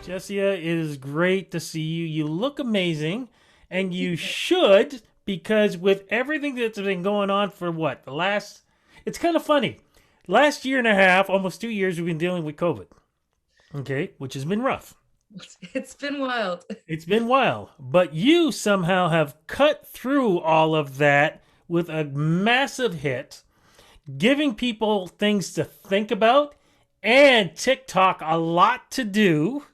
Jessia, it is great to see you. You look amazing, and you should, because with everything that's been going on for what, the last, it's kind of funny. Last year and a half, almost 2 years, we've been dealing with COVID, okay, which has been rough. It's been wild. It's been wild, but you somehow have cut through all of that with a massive hit, giving people things to think about and TikTok a lot to do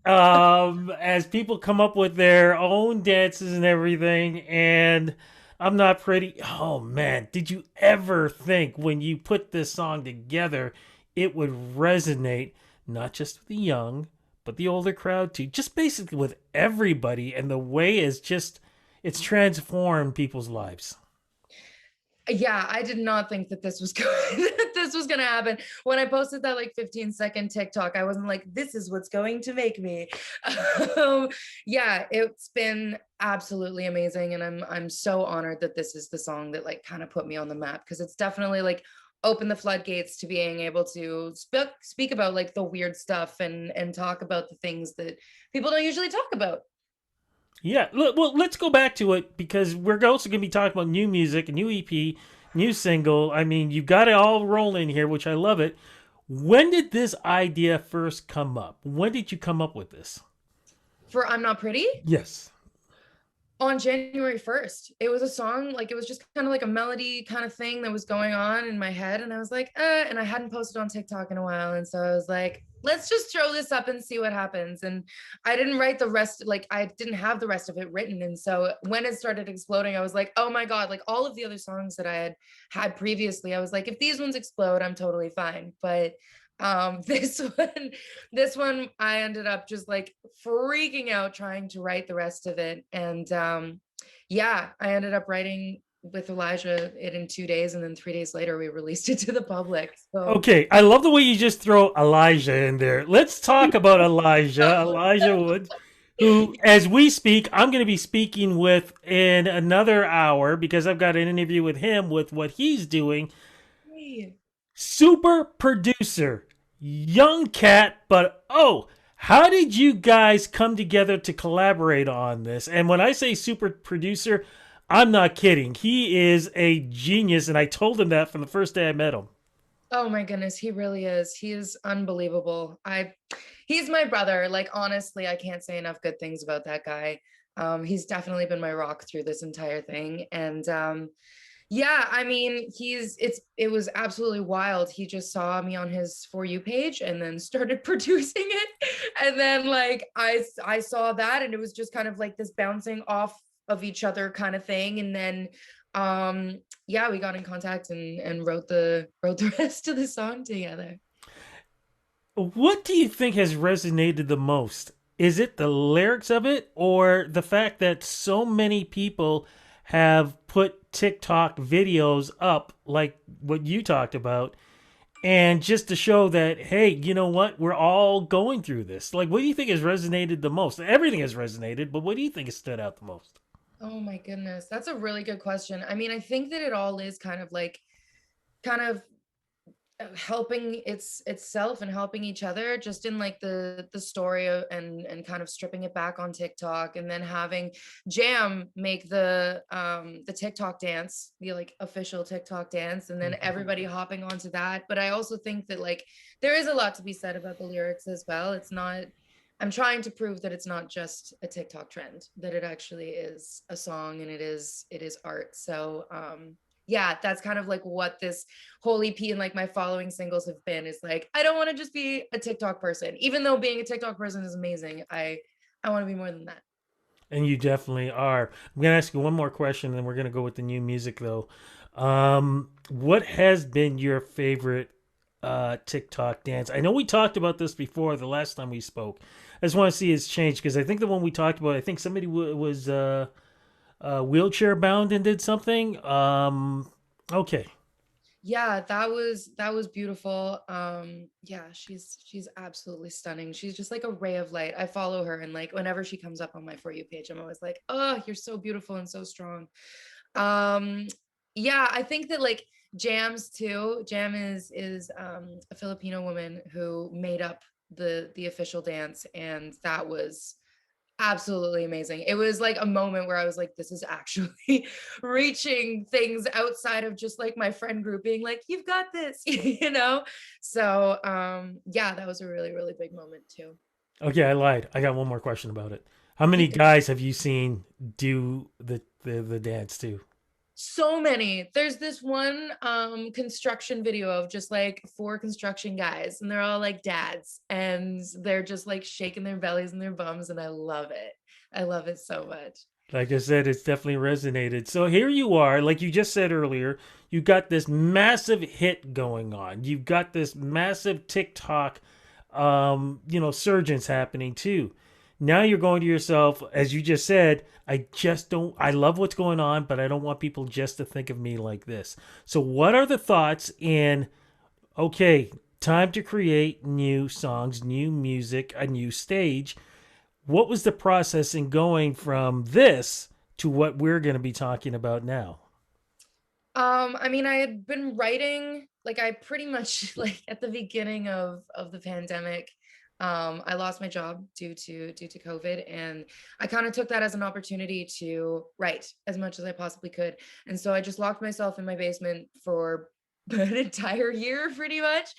as people come up with their own dances and everything. And I'm not pretty. Oh man, did you ever think when you put this song together it would resonate not just with the young, but the older crowd too? Just basically with everybody, and the way is just it's transformed people's lives. Yeah, I did not think that this was going that this was gonna happen. When I posted that like 15-second TikTok, I wasn't like, this is what's going to make me. Um, yeah, it's been absolutely amazing. And I'm so honored that this is the song that like kind of put me on the map because it's definitely like opened the floodgates to being able to speak about like the weird stuff and talk about the things that people don't usually talk about. Yeah, well, let's go back to it because we're also going to be talking about new music, a new EP, new single. I mean, you've got it all rolling here, which I love it. When did this idea first come up? When did you come up with this? For I'm Not Pretty, Yes. on January 1st. It was a song, like it was just kind of like a melody kind of thing that was going on in my head. And I was like, and I hadn't posted on TikTok in a while. And so I was like, let's just throw this up and see what happens. And I didn't write the rest, like I didn't have the rest of it written. And so when it started exploding, I was like, oh my God, like all of the other songs that I had previously, I was like, if these ones explode, I'm totally fine. But this one I ended up just like freaking out trying to write the rest of it. And yeah, I ended up writing with Elijah it in 2 days, and then 3 days later we released it to the public. So Okay, I love the way you just throw Elijah in there. Let's talk about Elijah, Elijah Wood, who, as we speak, I'm going to be speaking with in another hour because I've got an interview with him with what he's doing. hey. Super producer, young cat, but oh, how did you guys come together to collaborate on this? And when I say super producer, I'm not kidding. He is a genius, and I told him that from the first day I met him. Oh my goodness, he really is. He is unbelievable. He's my brother. Like honestly, I can't say enough good things about that guy. He's definitely been my rock through this entire thing. And yeah, I mean, it was absolutely wild. He just saw me on his For You page and then started producing it. And then like I saw that and it was just kind of like this bouncing off of each other kind of thing. And then yeah, we got in contact and wrote the rest of the song together. What do you think has resonated the most? Is it the lyrics of it or the fact that so many people have put TikTok videos up, like what you talked about, and just to show that, hey, you know what? We're all going through this. Like, what do you think has resonated the most? Everything has resonated, but what do you think has stood out the most? Oh my goodness, that's a really good question. I mean, I think that it all is kind of helping itself and helping each other just in like the story and kind of stripping it back on TikTok and then having Jam make the TikTok dance, the like official TikTok dance, and then everybody hopping onto that. But I also think that like there is a lot to be said about the lyrics as well. It's not I'm trying to prove that it's not just a TikTok trend, that it actually is a song and it is art. So yeah, that's kind of like what this whole EP and like my following singles have been is like, I don't want to just be a TikTok person, even though being a TikTok person is amazing. I want to be more than that. And you definitely are. I'm going to ask you one more question, and then we're going to go with the new music, though. What has been your favorite TikTok dance? I know we talked about this before the last time we spoke. I just want to see it's changed because I think the one we talked about, I think somebody was wheelchair bound and did something. Okay. Yeah, that was beautiful. Yeah, she's absolutely stunning. She's just like a ray of light. I follow her and like whenever she comes up on my For You page, I'm always like, oh, you're so beautiful and so strong. Um, yeah, I think that like Jam is a Filipino woman who made up the official dance, and that was absolutely amazing. It was like a moment where I was like, this is actually reaching things outside of just like my friend group being like, you've got this, you know? So yeah, that was a really, really big moment too. Okay, I lied. I got one more question about it. How many Keep guys have you seen do the dance too? So many. There's this one construction video of just like four construction guys, and they're all like dads, and they're just like shaking their bellies and their bums, and I love it. I love it so much. Like I said, it's definitely resonated. So here you are, like you just said earlier, you got this massive hit going on. You've got this massive TikTok, surgence happening too. Now you're going to yourself, as you just said, I just don't, I love what's going on, but I don't want people just to think of me like this. So what are the thoughts in, okay, time to create new songs, new music, a new stage? What was the process in going from this to what we're going to be talking about now? I mean, I had been writing, like I pretty much like at the beginning of the pandemic, I lost my job due to COVID, and I kind of took that as an opportunity to write as much as I possibly could. And so I just locked myself in my basement for an entire year pretty much,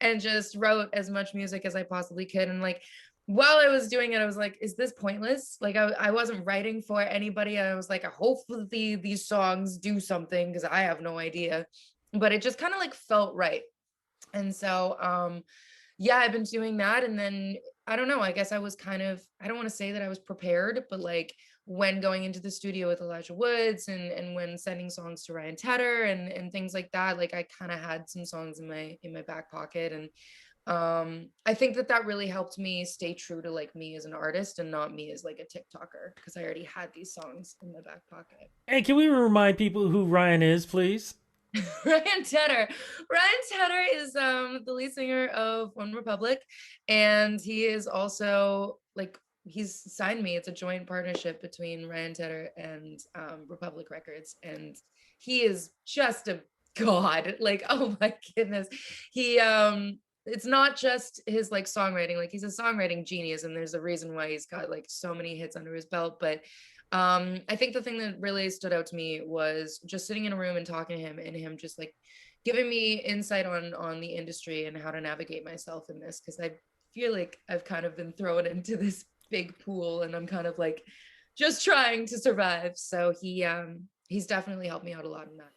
and just wrote as much music as I possibly could. And like while I was doing it, I was like, is this pointless? Like I wasn't writing for anybody. I was like, hopefully these songs do something because I have no idea. But it just kind of like felt right. And so yeah, I've been doing that. And then I don't know, I guess I was kind of, I don't want to say that I was prepared, but like when going into the studio with Elijah Woods and when sending songs to Ryan Tedder and things like that, like I kind of had some songs in my back pocket. And I think that that really helped me stay true to like me as an artist and not me as like a TikToker, because I already had these songs in my back pocket. And can we remind people who Ryan is, please? Ryan Tedder. Ryan Tedder is the lead singer of One Republic, and he is also like he's signed me. It's a joint partnership between Ryan Tedder and Republic Records, and he is just a god. Like, oh my goodness. He it's not just his like songwriting, like he's a songwriting genius, and there's a reason why he's got like so many hits under his belt. But I think the thing that really stood out to me was just sitting in a room and talking to him, and him just like giving me insight on the industry and how to navigate myself in this, because I feel like I've kind of been thrown into this big pool, and I'm kind of like just trying to survive. So he's definitely helped me out a lot in that.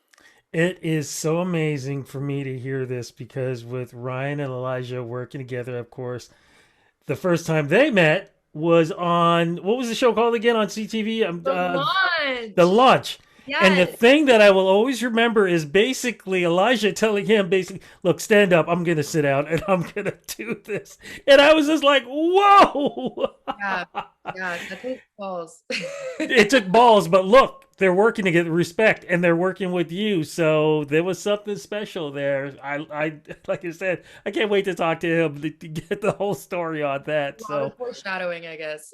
It is so amazing for me to hear this because with Ryan and Elijah working together, of course, the first time they met was on what was the show called again on CTV? The The launch. Launch. And the Yes. thing that I will always remember is basically Elijah telling him, basically, look, stand up. I'm going to sit down and I'm going to do this. And I was just like, whoa. Yeah. Yeah. That takes balls. It took balls, but look, they're working to get respect and they're working with you. So there was something special there. Like I said, I can't wait to talk to him to get the whole story on that. A lot of So foreshadowing, I guess.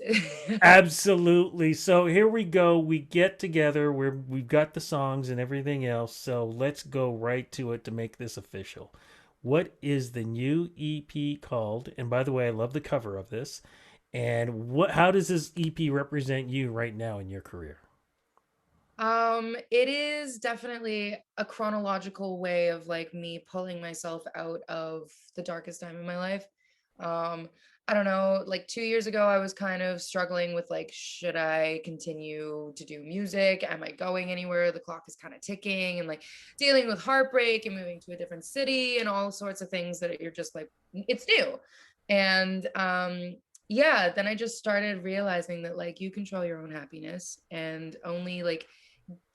absolutely. So here we go. We get together. We've got the songs and everything else. So let's go right to it to make this official. What is the new EP called? And by the way, I love the cover of this. And what? How does this EP represent you right now in your career? It is definitely a chronological way of like me pulling myself out of the darkest time in my life. Um, I don't know, like 2 years ago, I was kind of struggling with like, should I continue to do music? Am I going anywhere? The clock is kind of ticking, and like dealing with heartbreak and moving to a different city and all sorts of things that you're just like, it's new. And yeah, then I just started realizing that like you control your own happiness, and only like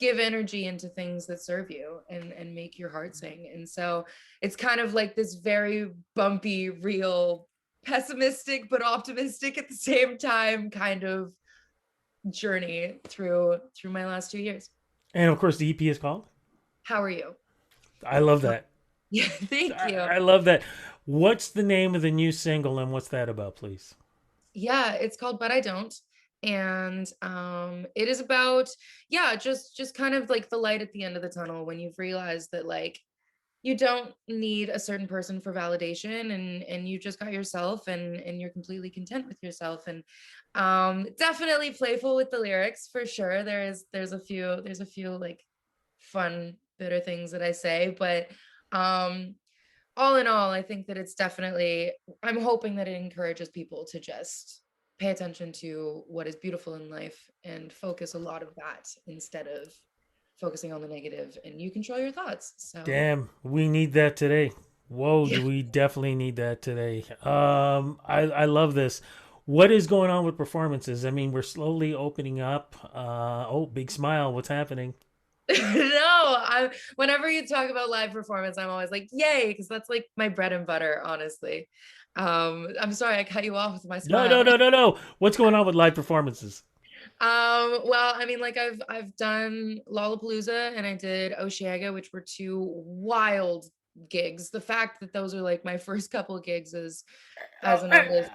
give energy into things that serve you and make your heart sing. And so it's kind of like this very bumpy, real, pessimistic but optimistic at the same time kind of journey through my last 2 years. And of course, the EP is called. How are you? I love that. Yeah, thank you. I love that. What's the name of the new single and what's that about, please? Yeah, it's called But I Don't. And it is about, yeah, just kind of like the light at the end of the tunnel when you've realized that like you don't need a certain person for validation, and you just got yourself, and you're completely content with yourself. And definitely playful with the lyrics for sure. There's a few like fun bitter things that I say, but um all in all, I think that it's definitely, I'm hoping that it encourages people to just pay attention to what is beautiful in life and focus a lot of that instead of focusing on the negative, and you control your thoughts. So, Damn, we need that today. Whoa, yeah. do we definitely need that today? I love this. What is going on with performances? I mean, we're slowly opening up. Oh, big smile. What's happening? No, I whenever you talk about live performance, I'm always like, yay, because that's like my bread and butter, honestly. I'm sorry I cut you off with my No, no, smile. no, no, no. What's going on with live performances? Well, I mean, like I've done Lollapalooza and I did Osheaga, which were two wild gigs. The fact that those are like my first couple of gigs as an artist.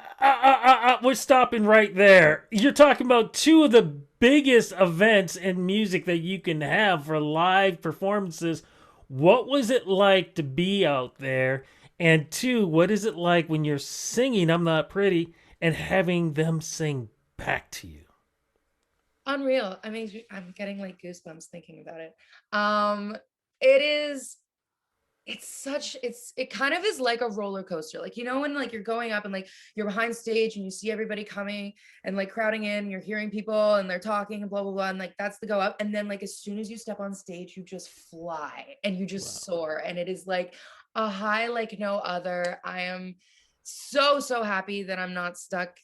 We're stopping right there. You're talking about two of the biggest events in music that you can have for live performances. What was it like to be out there? And two, what is it like when you're singing I'm Not Pretty and having them sing back to you? Unreal. I mean, I'm getting like goosebumps thinking about it. Um, it is it kind of is like a roller coaster. Like, when like you're going up and like you're behind stage and you see everybody coming and like crowding in, you're hearing people and they're talking and blah blah blah, and like that's the go up. And then like as soon as you step on stage, you just fly and you just Wow. soar, and it is like a high like no other. I am so happy that I'm not stuck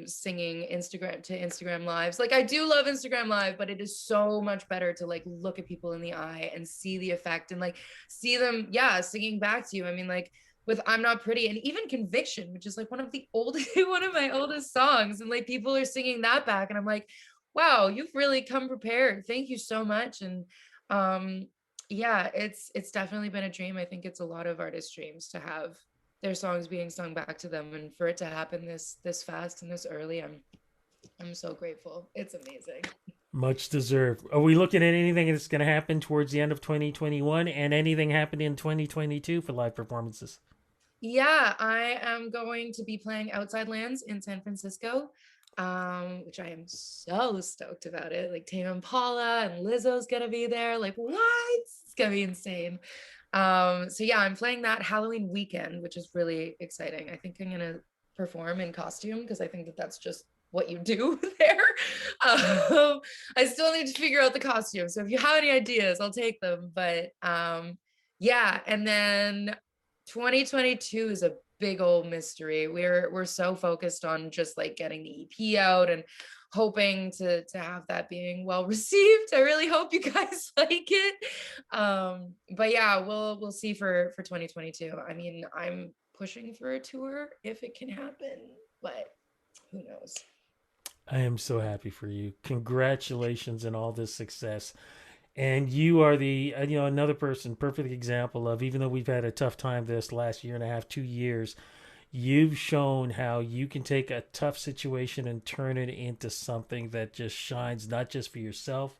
singing Instagram lives. Like, I do love Instagram live, but it is so much better to like look at people in the eye and see the effect and like see them, yeah, singing back to you. I mean, like with I'm Not Pretty and even Conviction, which is like one of the oldest one of my oldest songs, and like people are singing that back, and I'm like, wow, you've really come prepared. Thank you so much. And um yeah, it's definitely been a dream. I think it's a lot of artists' dreams to have their songs being sung back to them, and for it to happen this fast and this early, I'm so grateful. It's amazing. Much deserved. Are we looking at anything that's going to happen towards the end of 2021 and anything happening in 2022 for live performances? Yeah, I am going to be playing Outside Lands in San Francisco, which I am so stoked about it. Like Tame Impala and Lizzo's gonna be there. Like, what? It's gonna be insane. So yeah, I'm playing that Halloween weekend, which is really exciting. I think I'm gonna perform in costume because I think that that's just what you do there. I still need to figure out the costume. So if you have any ideas, I'll take them. But yeah, and then 2022 is a big old mystery. We're so focused on just like getting the EP out and hoping to have that being well received. I really hope you guys like it. But yeah, we'll see for 2022. I mean, I'm pushing for a tour if it can happen, but who knows? I am so happy for you. Congratulations on all this success. And you are the another person, perfect example of, even though we've had a tough time this last year and a half, 2 years, you've shown how you can take a tough situation and turn it into something that just shines, not just for yourself,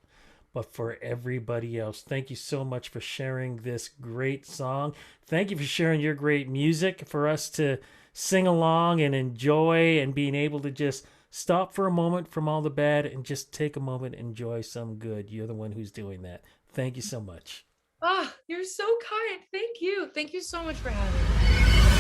but for everybody else. Thank you so much for sharing this great song. Thank you for sharing your great music for us to sing along and enjoy, and being able to just stop for a moment from all the bad and just take a moment and enjoy some good. You're the one who's doing that. Thank you so much. Oh, you're so kind. Thank you. Thank you so much for having me.